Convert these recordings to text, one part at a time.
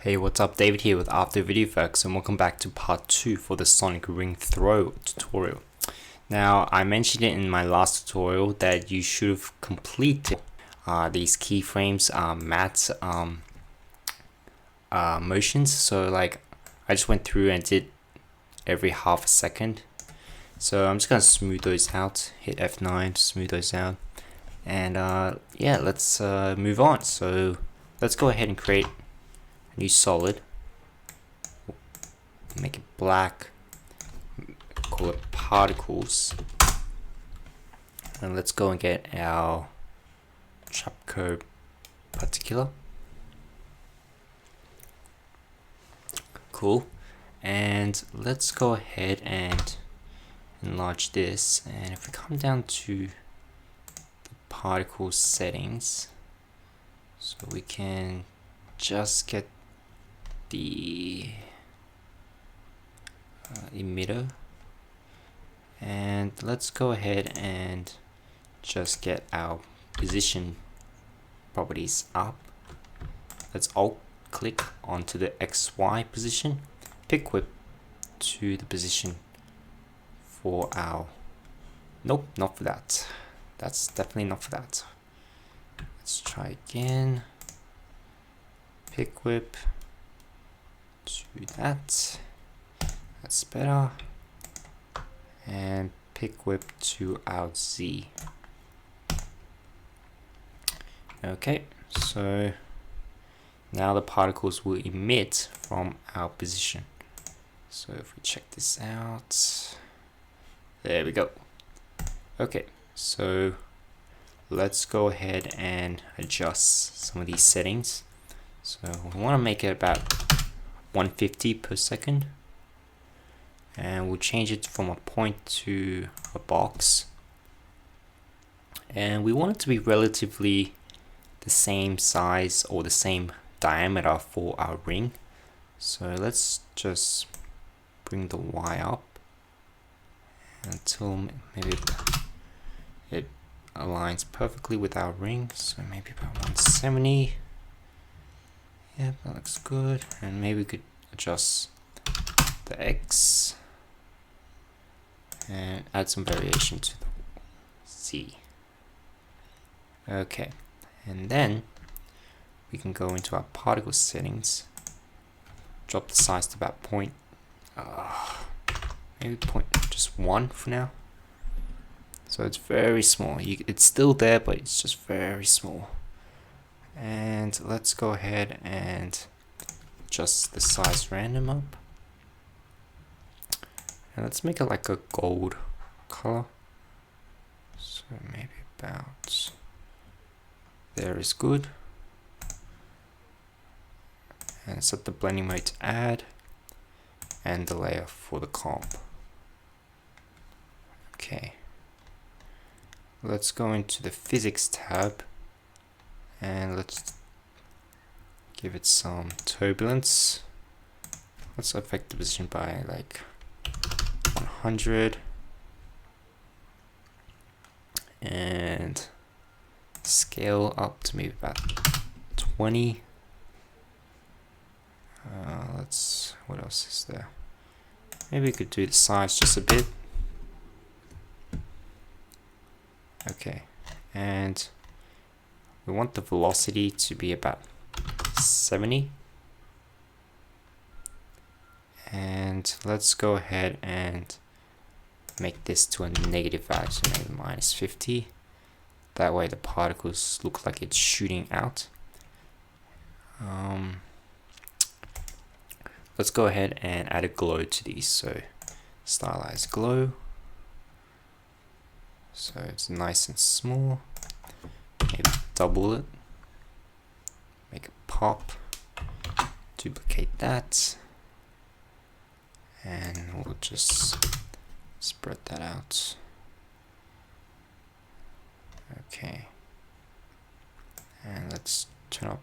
Hey, what's up? David here with After Video Effects, and welcome back to part 2 for the Sonic Ring Throw tutorial. Now, I mentioned it in my last tutorial that you should have completed these keyframes, matte motions. So like, I just went through and did every half a second. So I'm just gonna smooth those out, hit F9 to smooth those out. And yeah, let's move on. So let's go ahead and create a new solid. Make it black. Call it particles. And let's go and get our Trapco particular. Cool. And let's go ahead and enlarge this. And if we come down to the particle settings, so we can just get the emitter, and let's go ahead and just get our position properties up. Let's alt click onto the XY position, pick whip to the position for our, nope, not for that. That's definitely not for that. Let's try again. Pick whip to that. That's better. And pick whip to our Z. Okay, so now the particles will emit from our position. So if we check this out, there we go. Okay, so let's go ahead and adjust some of these settings. So we want to make it about 150 per second, and we'll change it from a point to a box, and we want it to be relatively the same size or the same diameter for our ring. So let's just bring the Y up until maybe it aligns perfectly with our ring. So maybe about 170. Yeah, that looks good. And maybe we could adjust the X and add some variation to the Z. Okay, and then we can go into our particle settings, drop the size to about maybe just 1 for now. So it's very small. It's still there, but it's just very small. And let's go ahead and adjust the size random up. And let's make it like a gold color. So maybe about there is good. And set the blending mode to add and the layer for the comp. Okay. Let's go into the physics tab and let's give it some turbulence. Let's affect the position by like 100 and scale up to maybe about 20. What else is there? Maybe we could do the size just a bit. Okay, and we want the velocity to be about 70. And let's go ahead and make this to a negative value, so maybe -50. That way the particles look like it's shooting out. Let's go ahead and add a glow to these. So stylize glow. So it's nice and small. Maybe double it. Make it pop. Duplicate that. And we'll just spread that out. Okay. And let's turn up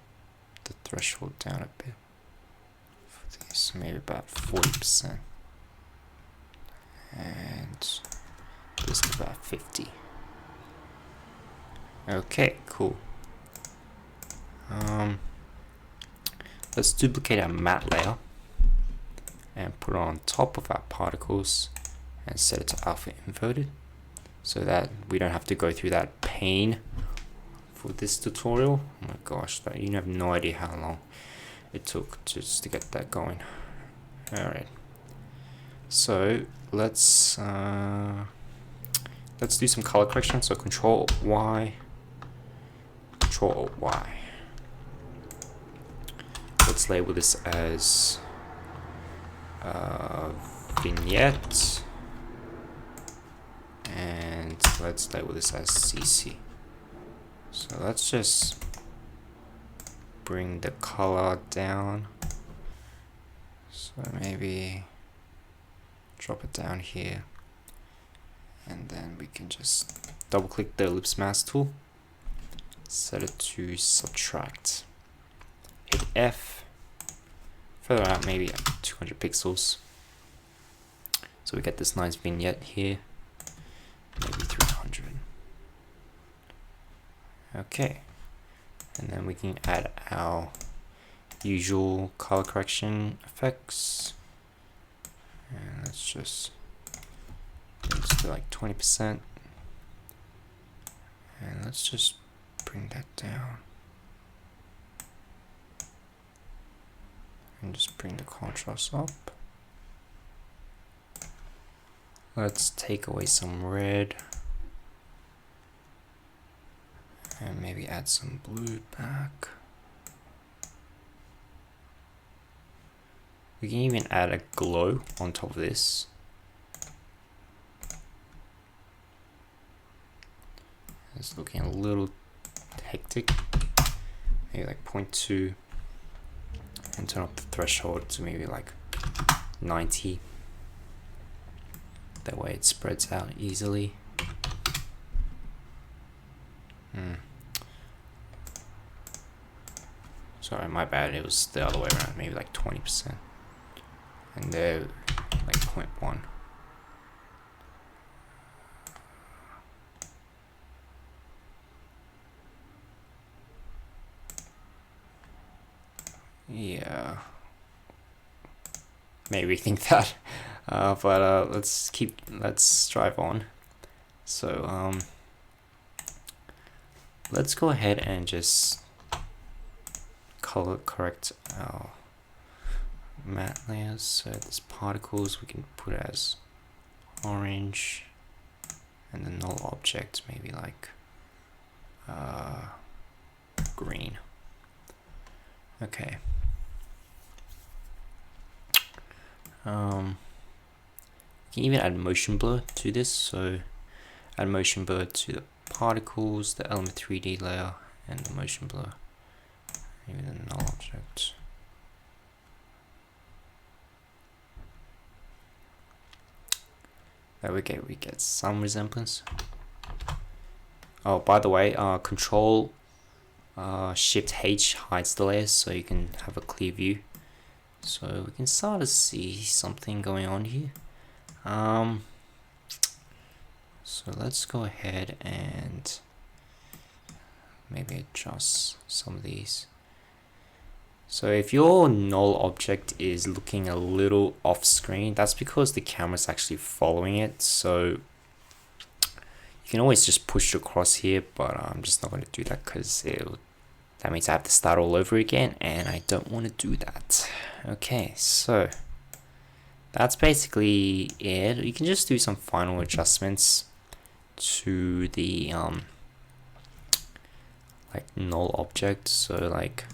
the threshold down a bit. For these, maybe about 40%. And this is about 50. Okay, cool. let's duplicate our matte layer and put it on top of our particles and set it to alpha inverted so that we don't have to go through that pain for this tutorial. Oh my gosh, you have no idea how long it took just to get that going. Alright, so let's do some color correction. So Control Y, Control Y. Let's label this as vignette, and let's label this as CC. So let's just bring the color down. So maybe drop it down here, and then we can just double click the ellipse mask tool, set it to subtract, hit F, further out maybe 200 pixels, so we get this nice vignette here, maybe 300. Okay, and then we can add our usual color correction effects, and let's just do like 20%, and let's just bring that down and just bring the contrast up. Let's take away some red and maybe add some blue back. We can even add a glow on top of this. It's looking a little hectic. Maybe like 0.2, and turn up the threshold to maybe like 90. That way it spreads out easily. Sorry, my bad, it was the other way around, maybe like 20. And they're like 0.1. Yeah, maybe think that, but let's drive on. So let's go ahead and just color correct our matte layers. So these particles we can put as orange, and the null object maybe like green. Okay. You can even add motion blur to this, so add motion blur to the particles, the element 3D layer, and the motion blur, even the null object. There we get some resemblance. Oh, by the way, Control Shift H hides the layers so you can have a clear view. So we can start to see something going on here. So let's go ahead and maybe adjust some of these. So if your null object is looking a little off screen, that's because the camera's actually following it. So you can always just push across here, but I'm just not going to do that because that means I have to start all over again, and I don't want to do that. Okay, so that's basically it. You can just do some final adjustments to the like null object. So like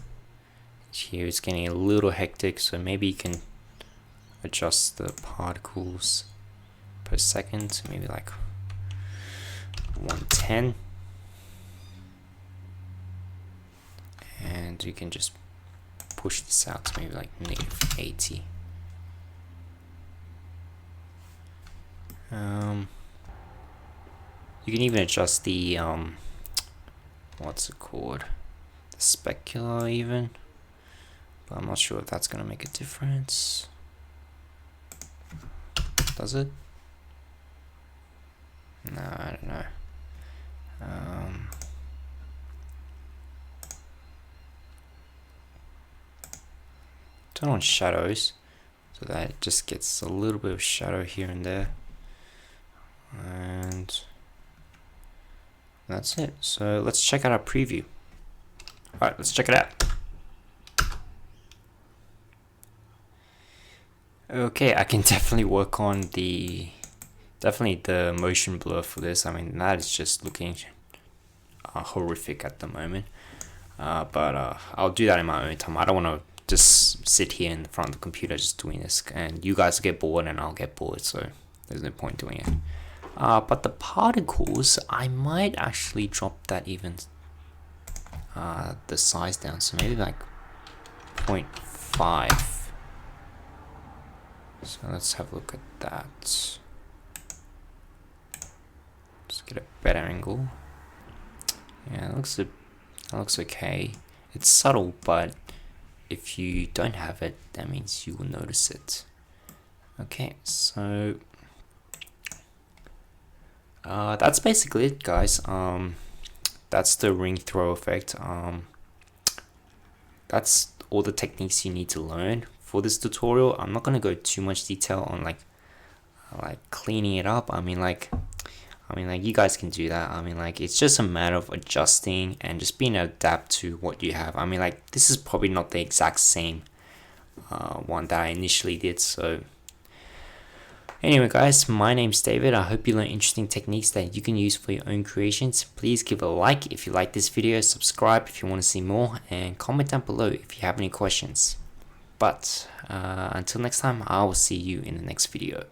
here it's getting a little hectic, so maybe you can adjust the particles per second to maybe like 110. And you can just push this out to maybe like -80. You can even adjust the what's it called, the specular even, but I'm not sure if that's gonna make a difference. Does it? No, I don't know. turn on shadows so that it just gets a little bit of shadow here and there, and that's it. So let's check out our preview. Alright, let's check it out. Okay, I can definitely work on the motion blur for this. I mean, that is just looking horrific at the moment. But I'll do that in my own time. I don't want to just sit here in front of the computer just doing this, and you guys get bored and I'll get bored, so there's no point doing it. But the particles, I might actually drop that even the size down, so maybe like 0.5. So let's have a look at that. Just get a better angle. Yeah, that looks okay. It's subtle, but if you don't have it, that means you will notice it. Okay, so that's basically it, guys. That's the ring throw effect. That's all the techniques you need to learn for this tutorial. I'm not gonna go too much detail on like cleaning it up. I mean like you guys can do that. I mean like it's just a matter of adjusting and just being able to adapt to what you have. I mean like this is probably not the exact same one that I initially did. So anyway guys, my name's David. I hope you learned interesting techniques that you can use for your own creations. Please give it a like if you like this video, subscribe if you want to see more, and comment down below if you have any questions. But until next time, I will see you in the next video.